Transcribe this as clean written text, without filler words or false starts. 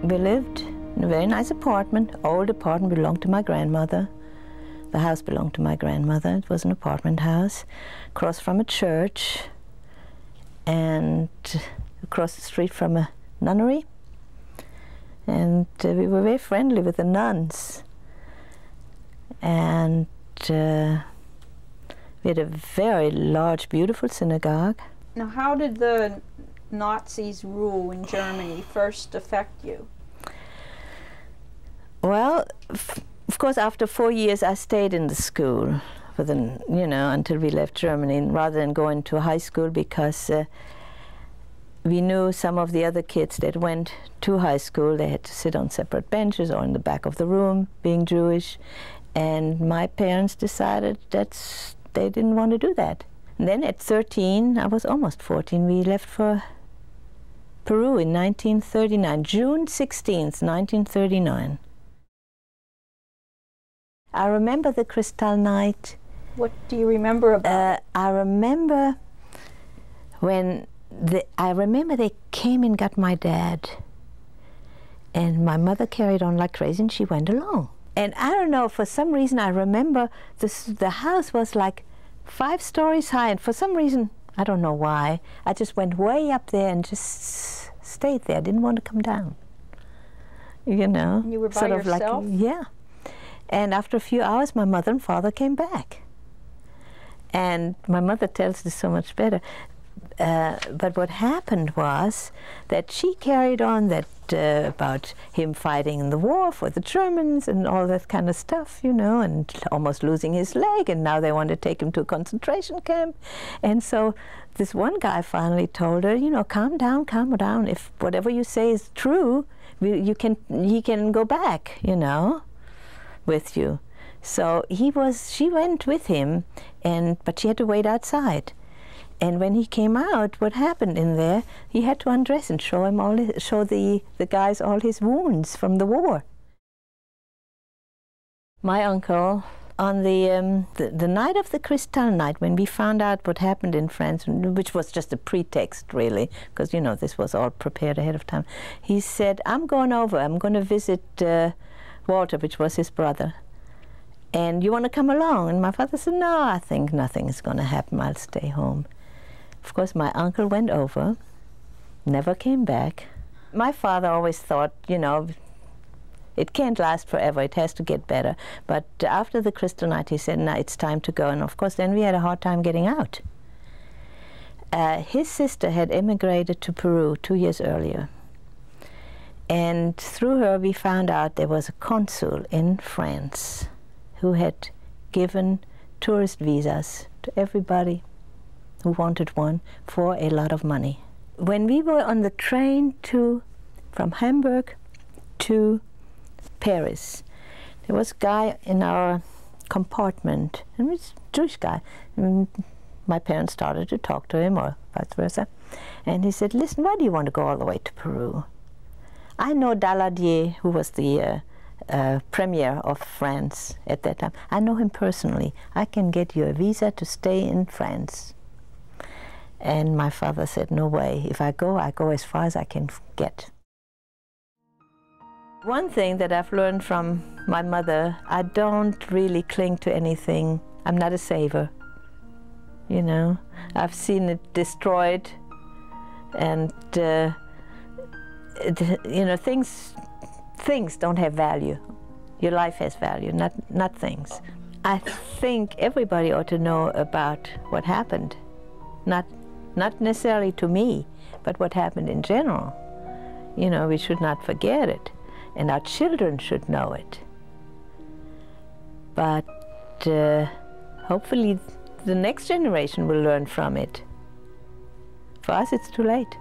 We lived in a very nice apartment. Old apartment, belonged to my grandmother. The house belonged to my grandmother. It was an apartment house across from a church and across the street from a nunnery. And we were very friendly with the nuns. And we had a very large, beautiful synagogue. Now, how did the Nazis' rule in Germany first affect you? Well, of course, after 4 years, I stayed in the school, for the, until we left Germany, rather than going to high school, because we knew some of the other kids that went to high school, they had to sit on separate benches or in the back of the room, being Jewish, and my parents decided that they didn't want to do that. And then at 13, I was almost 14, we left for Peru in 1939, June 16th, 1939. I remember the Kristallnacht. What do you remember about it? I remember when they came and got my dad, and my mother carried on like crazy and she went along. And I don't know, for some reason I remember the house was like 5 stories high, and for some reason, I don't know why, I just went way up there and just stayed there. I didn't want to come down. You know? You were by yourself? Yeah. And after a few hours, my mother and father came back. And my mother tells this so much better. But what happened was that she carried on that about him fighting in the war for the Germans and all that kind of stuff, and almost losing his leg, and now they want to take him to a concentration camp. And so this one guy finally told her, calm down. If whatever you say is true, he can go back, with you. So she went with him, but she had to wait outside. And when he came out, what happened in there, he had to undress and show the guys all his wounds from the war. My uncle, on the night of the Kristallnacht, when we found out what happened in France, which was just a pretext really, because this was all prepared ahead of time, he said, I'm going to visit Walter, which was his brother. And you want to come along? And my father said, no, I think nothing is going to happen. I'll stay home. Of course, my uncle went over, never came back. My father always thought, it can't last forever. It has to get better. But after the Kristallnacht, he said, no, it's time to go. And of course, then we had a hard time getting out. His sister had emigrated to Peru 2 years earlier. And through her, we found out there was a consul in France who had given tourist visas to everybody who wanted one for a lot of money. When we were on the train from Hamburg to Paris, there was a guy in our compartment, and he was a Jewish guy. And my parents started to talk to him, or vice versa, and he said, listen, why do you want to go all the way to Peru? I know Daladier, who was the premier of France at that time. I know him personally. I can get you a visa to stay in France. And my father said, no way. If I go as far as I can get. One thing that I've learned from my mother, I don't really cling to anything. I'm not a saver. I've seen it destroyed, and things don't have value. Your life has value, not things. I think everybody ought to know about what happened. Not necessarily to me, but what happened in general. We should not forget it, and our children should know it. But hopefully the next generation will learn from it. For us, it's too late.